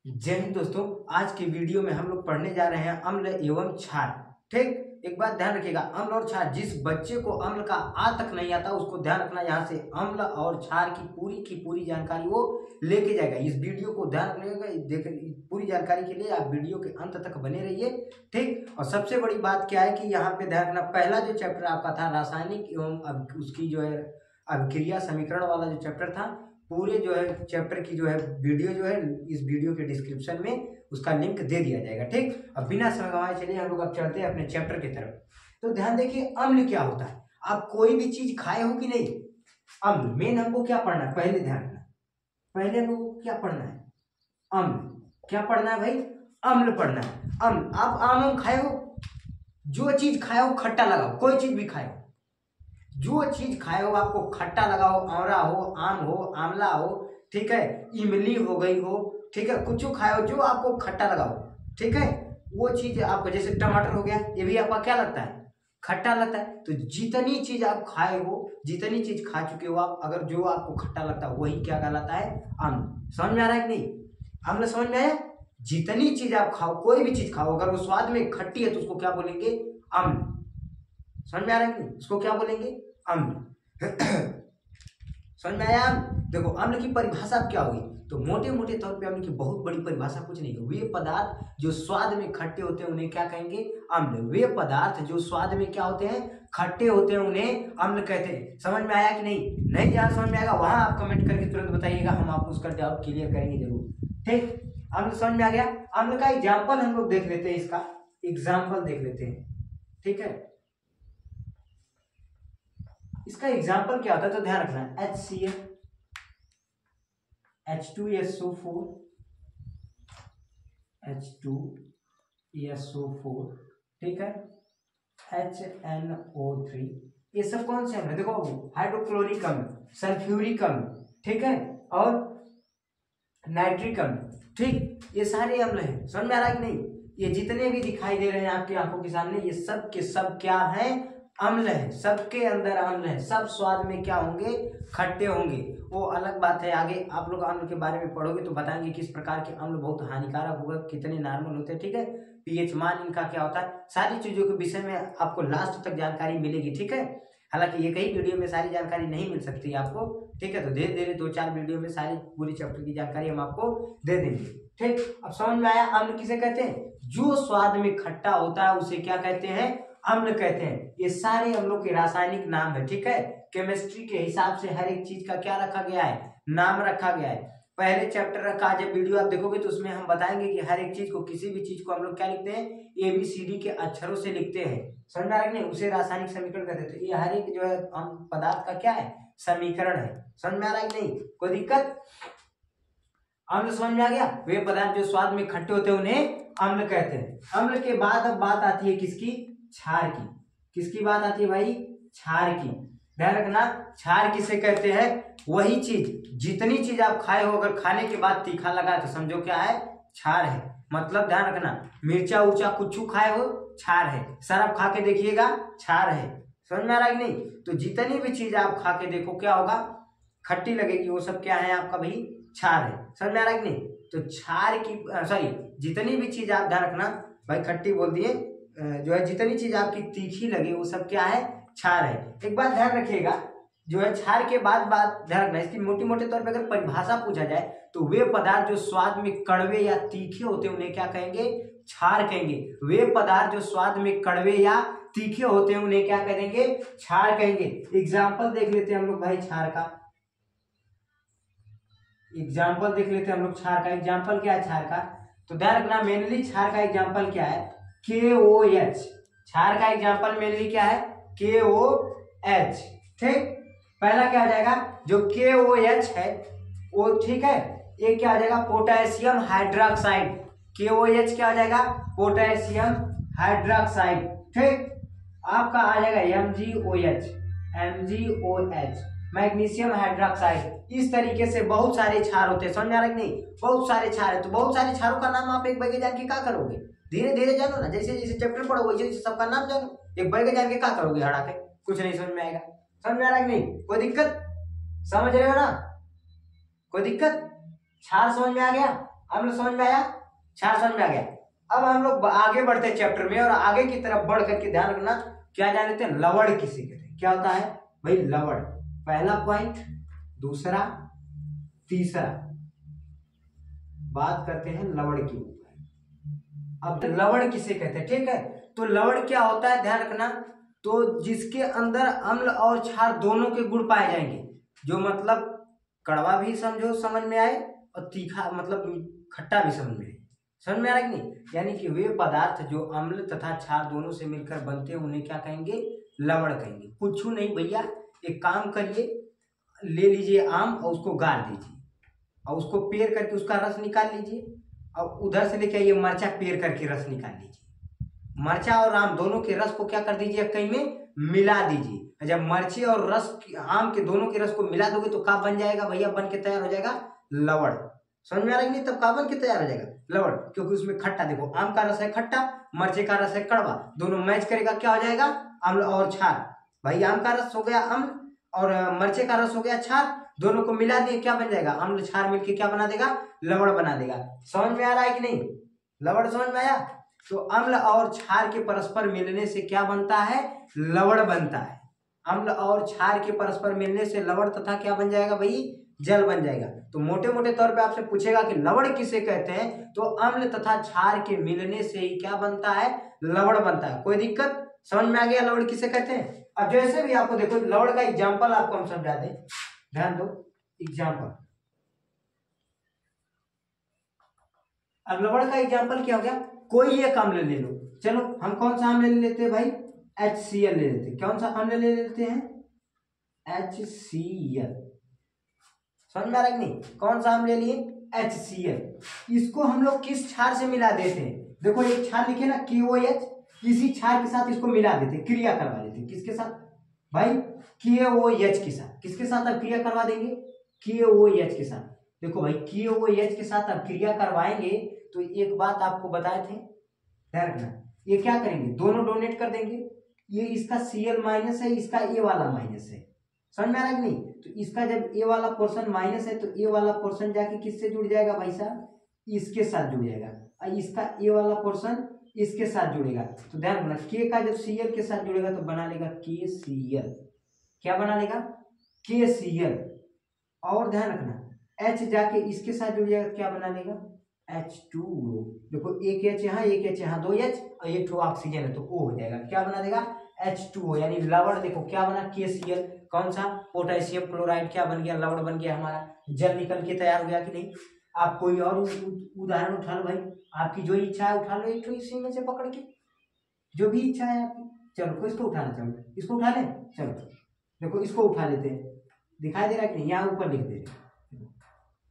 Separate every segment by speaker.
Speaker 1: जय हिंद दोस्तों। आज के वीडियो में हम लोग पढ़ने जा रहे हैं अम्ल एवं क्षार। ठीक, एक बात ध्यान रखिएगा, अम्ल और क्षार, जिस बच्चे को अम्ल का आ तक नहीं आता उसको ध्यान रखना, यहाँ से अम्ल और क्षार की पूरी जानकारी वो लेके जाएगा। इस वीडियो को ध्यान रखिएगा, देख पूरी जानकारी के लिए आप वीडियो के अंत तक बने रहिए। ठीक, और सबसे बड़ी बात क्या है कि यहाँ पे ध्यान रखना, पहला जो चैप्टर आपका था रासायनिक एवं उसकी जो है अभिक्रिया समीकरण वाला जो चैप्टर था, पूरे जो है चैप्टर की जो है वीडियो जो है इस वीडियो के डिस्क्रिप्शन में उसका लिंक दे दिया जाएगा। ठीक, अब बिना समय गंवाए चलिए हम लोग अब चलते हैं अपने चैप्टर की तरफ। तो ध्यान देखिए, अम्ल क्या होता है। आप कोई भी चीज खाए हो कि नहीं, अम्ल मेन हमको क्या पढ़ना है, पहले ध्यान रखना, पहले हमको क्या पढ़ना है, अम्ल। क्या पढ़ना है भाई, अम्ल पढ़ना है। अम्ल, आप आम खाए हो, जो चीज खाए हो खट्टा लगाओ, कोई चीज भी खाए हो, जो चीज खाए हो आपको खट्टा लगाओ, औरा हो, आम हो, आंवला हो, ठीक है, इमली हो गई हो, ठीक है, कुछ खाए हो जो आपको खट्टा लगाओ, ठीक है, वो चीज आपको, जैसे टमाटर हो गया, ये भी आपका क्या लगता है, खट्टा लगता है। तो जितनी चीज आप खाए हो, जितनी चीज खा चुके हो आप, अगर जो आपको खट्टा लगता है वही क्या कहलाता है, अम्ल। समझ में आ रहा है कि नहीं, अम्ल समझ में आया। जितनी चीज आप खाओ, कोई भी चीज खाओ, अगर वो स्वाद में खट्टी है तो उसको क्या बोलेंगे, अम्ल। समझ में आ रहा है कि नहीं, उसको क्या बोलेंगे, अम्ल। समझ में आया। देखो अम्ल की परिभाषा क्या हुई, तो मोटे मोटे तौर पे अम्ल की बहुत बड़ी परिभाषा कुछ नहीं है, वे पदार्थ जो स्वाद में खट्टे होते हैं उन्हें क्या कहेंगे, अम्ल। वे पदार्थ जो स्वाद में क्या होते हैं, खट्टे होते हैं, उन्हें अम्ल कहते हैं। समझ में आया कि नहीं, नहीं जहां समझ में आएगा वहां आप कमेंट करके तुरंत बताइएगा, हम आपको उसका डाउट क्लियर करेंगे जरूर। ठीक, अम्ल समझ में आ गया। अम्ल का एग्जाम्पल हम लोग देख लेते हैं, इसका एग्जाम्पल देख लेते हैं। ठीक है, इसका एग्जाम्पल क्या होता है, तो ध्यान रखना, HCl, H2SO4, H2SO4, ठीक है, HNO3, ये सब कौन से अम्ल, देखो हाइड्रोक्लोरिक अम्ल, सल्फ्यूरिक अम्ल, ठीक है, और नाइट्रिक अम्ल। ठीक, ये सारे अम्ल हैं। समझ में आ रहा है कि नहीं, ये जितने भी दिखाई दे रहे हैं आपकी आंखों के सामने, ये सब के सब क्या है, अम्ल है। सबके अंदर अम्ल है, सब स्वाद में क्या होंगे, खट्टे होंगे। वो अलग बात है, आगे आप लोग अम्ल के बारे में पढ़ोगे तो बताएंगे किस प्रकार के अम्ल बहुत हानिकारक होगा, कितने नॉर्मल होते हैं। ठीक है, पीएच मान इनका क्या होता है, सारी चीजों के विषय में आपको लास्ट तक जानकारी मिलेगी। ठीक है, हालांकि एक ही वीडियो में सारी जानकारी नहीं मिल सकती है आपको। ठीक है, तो धीरे धीरे 2-4 वीडियो में सारी पूरी चैप्टर की जानकारी हम आपको दे देंगे। ठीक, अब समझ में आया, अम्ल किसे कहते हैं, जो स्वाद में खट्टा होता है उसे क्या कहते हैं, अम्ल कहते हैं। ये सारे अम्लों के रासायनिक नाम है। ठीक है, केमिस्ट्री के हिसाब से हर एक चीज का क्या रखा गया है, नाम रखा गया है। पहले चैप्टर का जब वीडियो आप देखोगे तो उसमें हम बताएंगे कि हर एक चीज को, किसी भी चीज को हम लोग क्या लिखते हैं, ABCD के अक्षरों से लिखते हैं। समझ में आ रहा है, उसे रासायनिक समीकरण कहते हैं। तो ये हर एक जो है पदार्थ का क्या है, समीकरण है। समझ में आ रहा है कि नहीं, कोई दिक्कत। अम्ल समझ में आ गया, वे पदार्थ जो स्वाद में खट्टे होते हैं उन्हें अम्ल कहते हैं। अम्ल के बाद अब बात आती है किसकी, क्षार की। किसकी बात आती है भाई, क्षार की। ध्यान रखना, क्षार किसे कहते हैं, वही चीज, जितनी चीज आप खाए हो, अगर खाने के बाद तीखा लगा तो समझो क्या है, क्षार है। मतलब ध्यान रखना, मिर्चा उर्चा कुछ खाए हो, क्षार है। शराब खा के देखिएगा, क्षार है। समझ में आ रहा है कि नहीं, तो जितनी भी चीज आप खा के देखो क्या होगा, खट्टी लगेगी, वो सब क्या है आपका भाई, क्षार है। समझ में आ रहा है कि नहीं, तो क्षार की सॉरी, जितनी भी चीज आप ध्यान रखना भाई, खट्टी बोल दिए, जो है जितनी चीज आपकी तीखी लगे वो सब क्या है, क्षार है। एक बात ध्यान रखिएगा, जो है क्षार के बाद बात ध्यान रखना, इसकी मोटी मोटे तौर पे अगर परिभाषा पूछा जाए तो वे पदार्थ जो स्वाद में कड़वे या तीखे होते हैं उन्हें क्या कहेंगे, क्षार कहेंगे। वे पदार्थ जो स्वाद में कड़वे या तीखे होते हैं उन्हें क्या कहेंगे, क्षार कहेंगे। एग्जाम्पल देख लेते हैं हम लोग भाई क्षार का, एग्जाम्पल देख लेते हैं हम लोग क्षार का। एग्जाम्पल क्या है क्षार का, तो ध्यान रखना, मेनली क्षार का एग्जाम्पल क्या है, KOH। क्षार का एग्जाम्पल मेनली क्या है, KOH। ठीक, पहला क्या आ जाएगा, जो KOH है वो, ठीक है, ये क्या आ जाएगा, पोटेशियम हाइड्रोक्साइड। KOH क्या आ जाएगा, पोटेशियम हाइड्रोक्साइड। ठीक, आपका आ जाएगा MgOH, मैग्नीशियम हाइड्रोक्साइड। इस तरीके से बहुत सारे क्षार होते हैं। समझ में आ रहा है कि नहीं, बहुत सारे क्षार है। तो बहुत सारे क्षारों का नाम आप एक बैगे जान के क्या करोगे, धीरे धीरे जानो ना, जैसे जैसे चैप्टर पढ़ो वैसे वैसे सबका नाम जानो। एक बैगे जान के क्या करोगे, हड़ा के कुछ नहीं समझ में आएगा। समझ में आ रहा है कि नहीं, कोई दिक्कत, समझ रहे हो ना, कोई दिक्कत। क्षार समझ में आ गया, अम्ल समझ में आया, क्षार समझ में आ गया। अब हम लोग आगे बढ़ते हैं चैप्टर में, और आगे की तरफ बढ़ करके ध्यान रखना क्या जान लेते हैं, लवण किसे कहते हैं। क्या होता है भाई लवण, पहला पॉइंट, दूसरा, तीसरा बात करते हैं लवण की ऊपर। अब लवण किसे कहते हैं, ठीक है। तो लवण क्या होता है ध्यान रखना, तो जिसके अंदर अम्ल और क्षार दोनों के गुण पाए जाएंगे, जो मतलब कड़वा भी समझो समझ में आए और तीखा मतलब खट्टा भी समझ में आए, समझ में आ रहा है कि नहीं। यानी कि वे पदार्थ जो अम्ल तथा क्षार दोनों से मिलकर बनते हैं उन्हें क्या कहेंगे, लवण कहेंगे। कुछ नहीं भैया, एक काम करिए, ले लीजिए आम और उसको गाड़ दीजिए और उसको पेर करके उसका रस निकाल लीजिए, और उधर से लेके आइए मरचा पेर करके रस निकाल लीजिए। मरचा और आम दोनों के रस को क्या कर दीजिए, कहीं में मिला दीजिए। जब मर्चे और रस आम के दोनों के रस को मिला दोगे तो क्या बन जाएगा भैया, बन के तैयार हो जाएगा लवण। समझ में आ रहा है नहीं, तब क्या बन के तैयार हो जाएगा लवण, क्योंकि उसमें खट्टा, देखो आम का रस है खट्टा, मर्चे का रस है कड़वा, दोनों मैच करेगा क्या हो जाएगा, अम्ल और क्षार। भाई आम का रस हो गया अम्ल और मर्चे का रस हो गया क्षार, दोनों को मिला दिए क्या बन जाएगा, अम्ल क्षार मिलके क्या बना देगा, लवण बना देगा। समझ में आ रहा है कि नहीं, लवण समझ में आया। तो अम्ल और क्षार के परस्पर मिलने से क्या बनता है, लवण बनता है। अम्ल और क्षार के परस्पर मिलने से लवण तथा क्या बन जाएगा भाई, जल बन जाएगा। तो मोटे मोटे तौर पे आपसे पूछेगा कि लवण किसे कहते हैं, तो अम्ल तथा क्षार के मिलने से ही क्या बनता है, लवण बनता है। कोई दिक्कत, समझ में आ गया लवण किसे कहते हैं। अब जैसे भी आपको देखो लवण का एग्जाम्पल आपको हम समझा दें, ध्यान दो एग्जाम्पल। अब लवण का एग्जाम्पल क्या हो गया, कोई एक अम्ल ले लो, चलो हम कौन सा अम्ल ले लेते हैं भाई, HCl ले लेते हैं। कौन सा अम्ल ले लेते हैं, HCl। समझ में आ रहा है कि नहीं, कौन सा अम्ल ले लिए, HCl। इसको हम लोग किस क्षार से मिला देते हैं, देखो एक क्षार लिखे ना KOH, इसी क्षार के साथ इसको मिला देते, क्रिया करवा देते। किसके साथ भाई, KOH के साथ। किसके साथ अब क्रिया करवा देंगे, KOH के साथ। देखो भाई KOH के साथ अब क्रिया करवाएंगे तो एक बात आपको बताए थे, ध्यान रखना, ये क्या करेंगे, दोनों डोनेट कर देंगे। ये इसका Cl माइनस है, इसका A वाला माइनस है, समझ में आ रहा है कि नहीं। तो इसका जब A वाला पोर्शन माइनस है तो A वाला पोर्शन जाके किससे जुड़ जाएगा भाई साहब, इसके साथ जुड़ जाएगा, और इसका A वाला पोर्शन इसके साथ जुड़ेगा। तो ध्यान रखना K का जब Cl के साथ जुड़ेगा तो बना लेगा KCl। क्या बना लेगा, KCl। और ध्यान रखना H जाके इसके साथ जुड़ जाएगा, क्या बना लेगा, H2O। देखो एक H यहाँ, एक H यहाँ, 2 H और एक ठो ऑक्सीजन है तो O हो जाएगा, क्या बना देगा, H2O। यानी लवण देखो क्या बना, KCl। कौन सा, पोटेशियम क्लोराइड क्या बन गया, लवण बन गया हमारा, जल निकल के तैयार हो गया कि नहीं। आप कोई और उदाहरण उठा लो भाई, आपकी जो इच्छा है उठा लो, एक ठो इसी में से पकड़ के, जो भी इच्छा है आपकी। चलो कोई इसको उठाना चाहो, इसको उठा ले, चलो देखो इसको उठा लेते हैं, दिखाई दे रहा है कि नहीं, यहाँ ऊपर लिख दे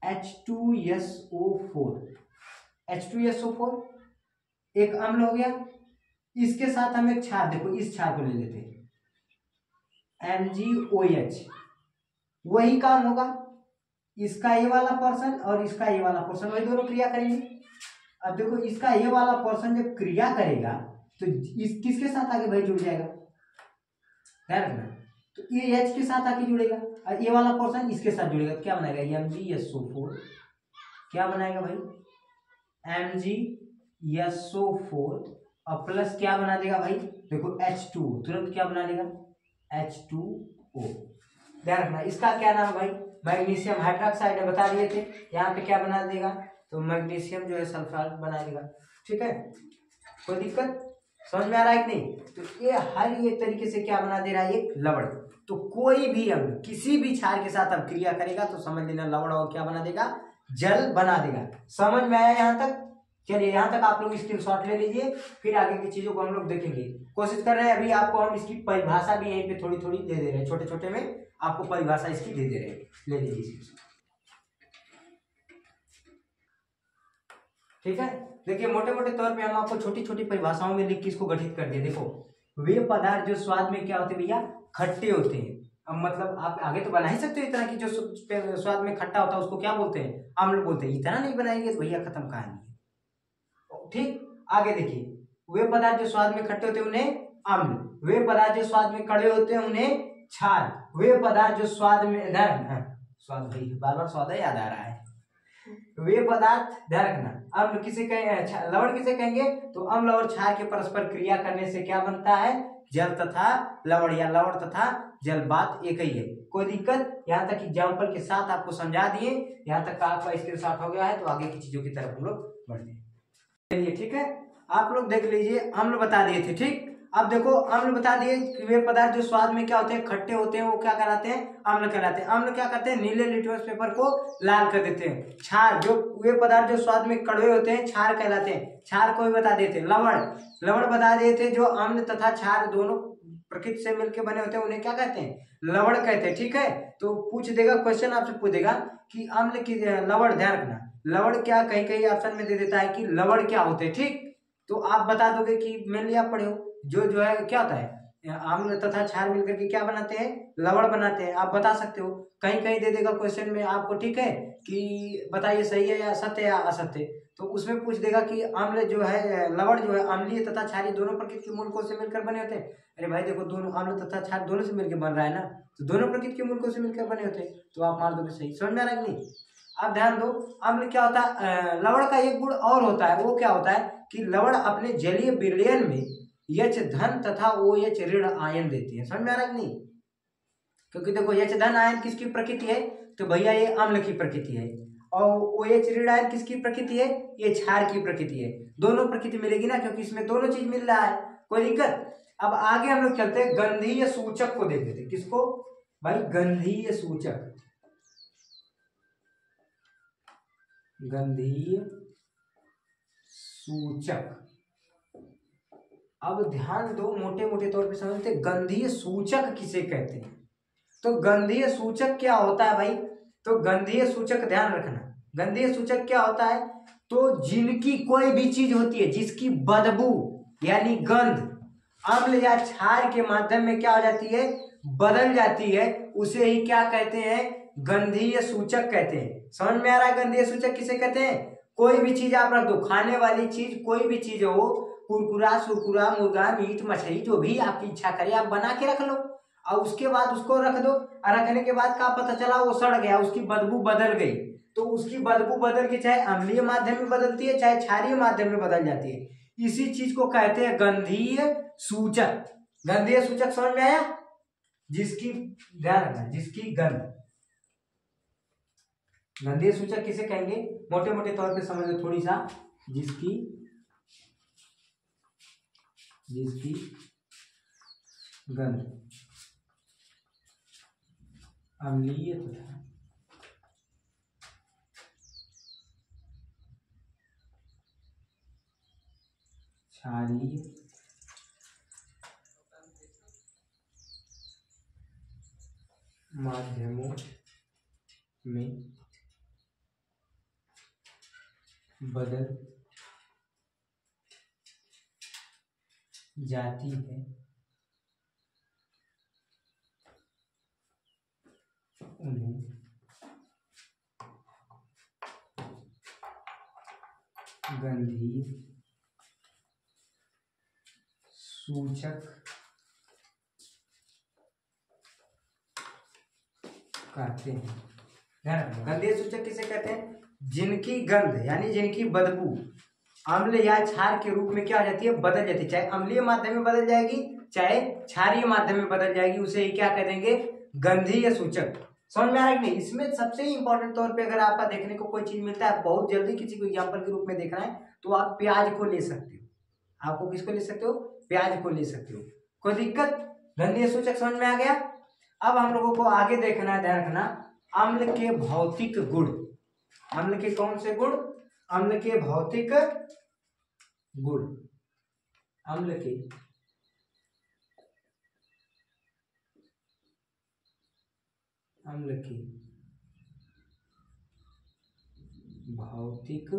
Speaker 1: H2SO4। H2SO4 एक अम्ल हो गया, इसके साथ हम एक क्षार, देखो इस क्षार को ले लेते हैं MgOH। वही काम होगा, इसका A वाला पोर्शन और इसका A वाला पोर्शन, वही दोनों क्रिया करेंगे। अब देखो इसका A वाला पोर्शन जब क्रिया करेगा तो इस किसके साथ आगे भाई जुड़ जाएगा, ध्यान रखना, तो ये H के साथ आके जुड़ेगा और A वाला पोर्शन इसके साथ जुड़ेगा, क्या बनाएगा MgSO4। क्या बनाएगा भाई, MgSO4 और प्लस क्या बना देगा भाई, देखो H2, तुरंत क्या बना देगा, H2O। ध्यान रखना इसका क्या नाम है भाई, मैग्नीशियम हाइड्रोक्साइड है, बता दिए थे। यहाँ पे क्या बना देगा, तो मैग्नीशियम जो है सल्फाइड बना देगा, ठीक है। कोई दिक्कत, समझ में आ रहा है कि नहीं। तो ये हर एक तरीके से क्या बना दे रहा है, एक लवण। तो कोई भी अम्ल किसी भी क्षार के साथ अब क्रिया करेगा तो समझ लेना लवण और क्या बना देगा, जल बना देगा। समझ में आया यहाँ तक, चलिए यहाँ तक आप लोग स्क्रीनशॉट ले लीजिए, फिर आगे की चीजों को हम लोग देखेंगे। कोशिश कर रहे हैं अभी आपको हम इसकी परिभाषा भी यहीं पे थोड़ी थोड़ी दे दे रहे हैं, छोटे छोटे में आपको परिभाषा इसकी दे दे रहे हैं, ले लीजिए, ठीक है। देखिए मोटे मोटे तौर पे हम आपको छोटी छोटी परिभाषाओं में लिख के इसको गठित कर दिए। देखो वे पदार्थ जो स्वाद में क्या होते हैं भैया, खट्टे होते हैं। अब मतलब आप आगे तो बना ही सकते हो इतना कि जो स्वाद में खट्टा होता है उसको क्या बोलते हैं, अम्ल बोलते हैं। इतना नहीं बनाएंगे तो भैया खत्म कहानी, ठीक। आगे देखिए, वे पदार्थ जो स्वाद में खट्टे होते हैं उन्हें अम्ल, वे पदार्थ जो स्वाद में कड़वे होते हैं उन्हें क्षार, वे पदार्थ जो स्वाद में स्वाद भाई बार बार स्वाद याद आ रहा है, वे पदार्थ, ध्यान रखना, अम्ल किसे कहेंगे, लवण किसे कहेंगे, तो अम्ल और क्षार के परस्पर क्रिया करने से क्या बनता है, जल तथा लवण, या लवण तथा जल, बात एक ही है। कोई दिक्कत, यहाँ तक एग्जाम्पल के साथ आपको समझा दिए, यहाँ तक का आपका स्क्रीनशॉट हो गया है, तो आगे की चीजों की तरफ हम लोग बढ़ते हैं। चलिए ठीक है, आप लोग देख लीजिए, अम्ल बता दिए थे, ठीक। अब देखो अम्ल बता दिए कि वे पदार्थ जो स्वाद में क्या होते हैं, खट्टे होते हैं, वो क्या कहलाते हैं, अम्ल कहलाते हैं। अम्ल क्या करते हैं, नीले लिटमस पेपर को लाल कर देते हैं। क्षार, जो वे पदार्थ जो स्वाद में कड़वे होते हैं, क्षार कहलाते हैं। क्षार को भी बता दिए थे। लवण, लवण बता दिए थे, जो अम्ल तथा क्षार दोनों प्रकृति से मिलकर बने होते हैं, उन्हें क्या कहते हैं, लवण कहते हैं, ठीक है। तो पूछ देगा क्वेश्चन, आपसे पूछ देगा कि अम्ल की लवण, ध्यान रखना, लवण क्या, कहीं कहीं ऑप्शन में दे देता है कि लवण क्या होते हैं, ठीक। तो आप बता दोगे कि मेनली आप पढ़े हो, जो है क्या होता है, अम्ल तथा क्षार मिलकर के क्या बनाते हैं, लवण बनाते हैं, आप बता सकते हो। कहीं कहीं दे देगा क्वेश्चन में आपको, ठीक है, कि बताइए सही है या सत्य या असत्य, तो उसमें पूछ देगा कि अम्ल जो है, लवण जो है, अम्लीय तथा क्षारीय दोनों प्रकृति के मूलकों से मिलकर बने होते हैं। अरे भाई देखो, दोनों अम्ल तथा क्षार दोनों से मिलकर बन रहा है ना, तो दोनों प्रकृति के मूलकों से मिलकर बने होते हैं, तो आप मान दोगे सही। समझ में आ रहा है कि नहीं। अब ध्यान दो, अम्ल क्या होता है, लवण का एक गुण और होता है, वो क्या होता है कि लवण अपने जलीय विलयन में H धन तथा OH ऋण आयन देती है। समझ में आ रहा है कि नहीं, क्योंकि देखो H धन आयन किसकी प्रकृति है, तो भैया ये अम्ल की प्रकृति है, और OH ऋण आयन किसकी प्रकृति है, ये क्षार की प्रकृति है। दोनों प्रकृति मिलेगी ना, क्योंकि इसमें दोनों चीज मिल रहा है, कोई दिक्कत। अब आगे हम लोग चलते हैं, गंधीय सूचक को देख लेते, किसको भाई, गंधीय सूचक, गंधीय सूचक। अब ध्यान दो, मोटे मोटे तौर पे समझते, गंधीय सूचक किसे कहते हैं। तो गंधीय सूचक क्या होता है भाई, तो गंधीय सूचक, ध्यान रखना, गंधीय सूचक क्या होता है, तो जिनकी कोई भी चीज होती है जिसकी बदबू यानी गंध अम्ल या क्षार के माध्यम में क्या हो जाती है, बदल जाती है, उसे ही क्या कहते हैं, गंधीय सूचक कहते हैं। समझ में आ रहा है, गंधीय सूचक किसे कहते हैं, कोई भी चीज आप रख दो, खाने वाली चीज कोई भी चीज हो, कुरकुरा सुरकुरा मुर्गा मीट मछली जो भी आपकी इच्छा करे आप बना के रख लो, और उसके बाद उसको रख दो, और रखने के बाद क्या पता चला वो सड़ गया, उसकी बदबू बदल गई, तो उसकी बदबू बदल के चाहे अम्लीय माध्यम में बदलती है चाहे क्षारीय माध्यम में बदल जाती है, इसी चीज को कहते हैं गंधीय सूचक। गंधीय सूचक समझ में आया, जिसकी, ध्यान रखना, जिसकी गंध, गंधीय सूचक किसे कहेंगे, मोटे मोटे तौर पे समझ लो थोड़ी सा, जिसकी गंध अम्लीय तथा क्षारीय माध्यमों में बदल जाती है, उन्हें गंधीय सूचक कहते हैं। गंधीय सूचक किसे कहते हैं, जिनकी गंध यानी जिनकी बदबू अम्ल या क्षार के रूप में क्या हो जाती है, बदल जाती है, चाहे अम्लीय माध्यम में बदल जाएगी चाहे क्षारीय माध्यम में बदल जाएगी, उसे ही क्या कह देंगे, गंधीय सूचक। समझ में आ रहा है कि नहीं। इसमें सबसे इंपॉर्टेंट तौर पे अगर आपका देखने को कोई चीज मिलता है, बहुत जल्दी किसी को एग्जाम्पल के रूप में देखना है, तो आप प्याज को ले सकते हो। आपको किसको ले सकते हो, प्याज को ले सकते हो, कोई दिक्कत। गंधीय सूचक समझ में आ गया। अब हम लोगों को आगे देखना है, ध्यान रखना, अम्ल के भौतिक गुण। अम्ल के कौन से गुण, अम्ल के भौतिक गुण, अम्ल के भौतिक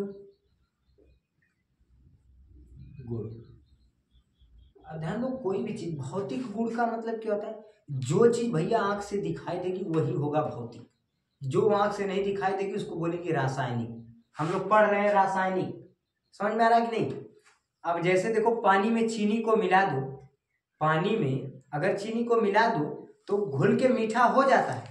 Speaker 1: गुण। ध्यान दो, कोई भी चीज, भौतिक गुण का मतलब क्या होता है, जो चीज भैया आंख से दिखाई देगी वही होगा भौतिक, जो आंख से नहीं दिखाई देगी उसको बोलेंगे रासायनिक। हम लोग पढ़ रहे हैं रासायनिक, समझ में आ रहा है कि नहीं। अब जैसे देखो, पानी में चीनी को मिला दो, पानी में अगर चीनी को मिला दो तो घुल के मीठा हो जाता है,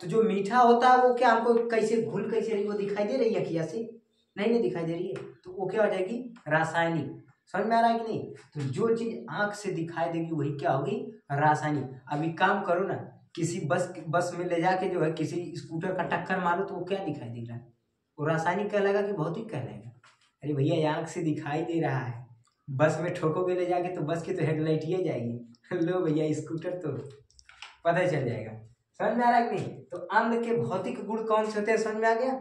Speaker 1: तो जो मीठा होता है वो क्या हमको कैसे घुल कैसे रही, वो दिखाई दे रही है अखिया से? नहीं दिखाई दे रही है, तो वो क्या हो जाएगी? रासायनिक। समझ में आ रहा है कि नहीं? तो जो चीज आंख से दिखाई देगी वही क्या होगी? रासायनिक। अभी काम करो ना, किसी बस में ले जाके जो है किसी स्कूटर का टक्कर मारो तो वो क्या दिखाई दे रहा है? वो रासायनिक कहलाएगा कि भौतिक कहलाएगा? अरे भैया आंख से दिखाई दे रहा है, बस में ठोकोगे ले जाके तो बस की तो हेडलाइट ही जाएगी। लो भैया स्कूटर तो पता चल जाएगा। समझ में आ रहा है कि नहीं? तो अम्ल के भौतिक गुण कौन से होते हैं? समझ में आ गया?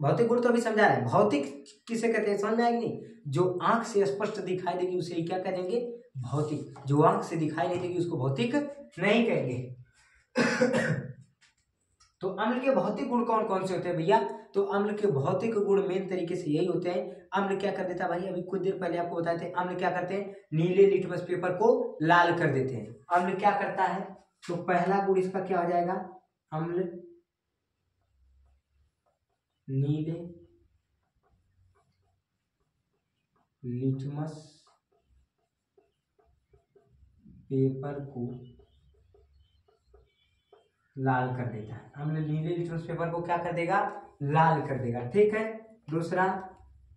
Speaker 1: भौतिक गुण तो अभी समझा रहे हैं, भौतिक किसे कहते हैं समझ में आएगी नहीं? जो आंख से स्पष्ट दिखाई देगी उसे क्या कहेंगे? भौतिक। जो आंख से दिखाई नहीं देगी उसको भौतिक नहीं कहेंगे। तो अम्ल के भौतिक गुण कौन कौन से होते हैं भैया? तो अम्ल के भौतिक गुण मेन तरीके से यही होते हैं। अम्ल क्या कर देता है भाई, अभी कुछ देर पहले आपको बताए थे, अम्ल क्या करते हैं? नीले लिटमस पेपर को लाल कर देते हैं। अम्ल क्या करता है? तो पहला गुण इसका क्या हो जाएगा? अम्ल नीले लिटमस पेपर को लाल कर देता है। अम्ल नीले लिटमस पेपर को क्या कर देगा? लाल कर देगा। ठीक है। दूसरा,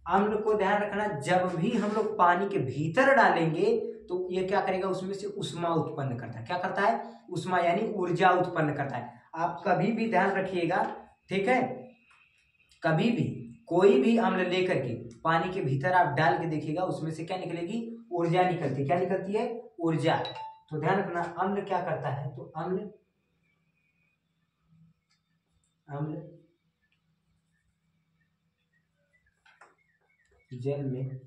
Speaker 1: अम्ल को ध्यान रखना, जब भी हम लोग पानी के भीतर डालेंगे तो ये क्या करेगा? उसमें से उष्मा उत्पन्न करता है। क्या करता है? उष्मा यानी ऊर्जा उत्पन्न करता है। आप कभी भी ध्यान रखिएगा, ठीक है, कभी भी कोई भी अम्ल लेकर के पानी के भीतर आप डाल के देखिएगा, उसमें से क्या निकलेगी? ऊर्जा निकलती है। क्या निकलती है? ऊर्जा। तो ध्यान रखना, अम्ल क्या करता है? तो अम्ल जल में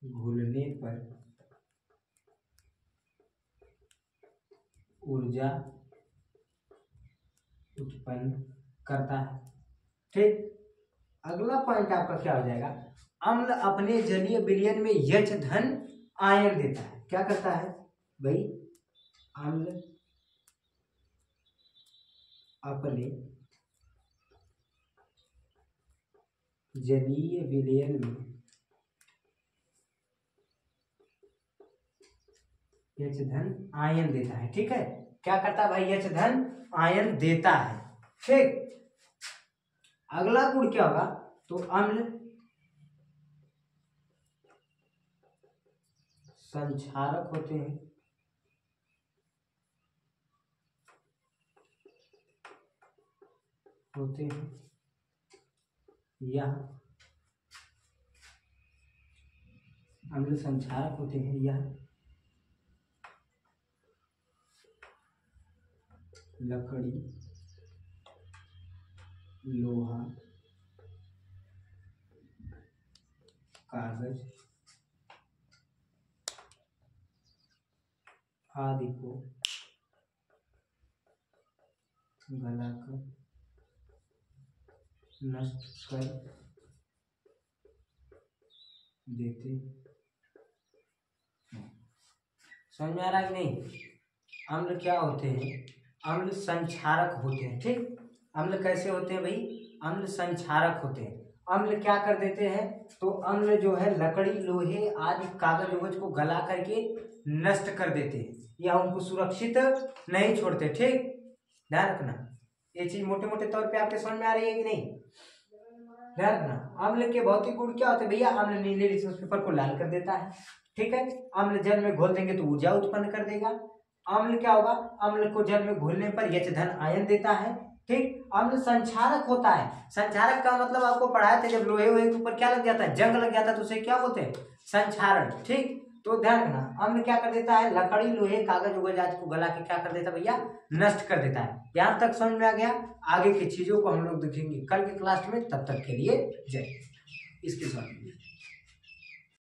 Speaker 1: घुलने पर ऊर्जा उत्पन्न करता है। ठीक। अगला पॉइंट आपका क्या हो जाएगा? अम्ल अपने जलीय विलयन में H धन आयन देता है। क्या करता है भाई? अम्ल अपने जलीय विलयन में H धन आयन देता है। ठीक है। क्या करता है भाई? H धन आयन देता है। ठीक। अगला गुण क्या होगा? तो अम्ल संक्षारक होते हैं। या अम्ल संक्षारक होते हैं या लकड़ी, लोहा, कागज आदि को गलाकर नष्ट कर देते हैं। समझ में आ रहा है कि नहीं? अम्ल क्या होते हैं? अम्ल संक्षारक होते हैं। ठीक। अम्ल कैसे होते हैं भाई? अम्ल संक्षारक होते हैं। अम्ल क्या कर देते हैं? तो अम्ल जो है लकड़ी, लोहे आदि कागज उगज को गला करके नष्ट कर देते हैं या उनको सुरक्षित नहीं छोड़ते। ठीक। ध्यान रखना, ये चीज मोटे मोटे तौर पे आपके समझ में आ रही है कि नहीं? ध्यान रखना, अम्ल के भौतिक गुण क्या होते हैं भैया? अम्ल नीले लिटमस पेपर को लाल कर देता है। ठीक है। अम्ल जल में घोल देंगे तो ऊर्जा उत्पन्न कर देगा। अम्ल क्या होगा? अम्ल को जल में घोलने पर H धन आयन देता है। ठीक। अम्ल संक्षारक होता है। संक्षारक का मतलब आपको पढ़ाए थे, जब लोहे वोहे के ऊपर क्या लग जाता है? जंग लग जाता है तो उसे क्या बोलते हैं? संक्षारण। ठीक। तो ध्यान रखना, अम्ल क्या कर देता है? लकड़ी, लोहे, कागज उगज आदि को गला के क्या कर देता है भैया? नष्ट कर देता है। यहां तक समझ में आ गया? आगे की चीजों को हम लोग देखेंगे कल के क्लास में। तब तक के लिए जय। इसके साथ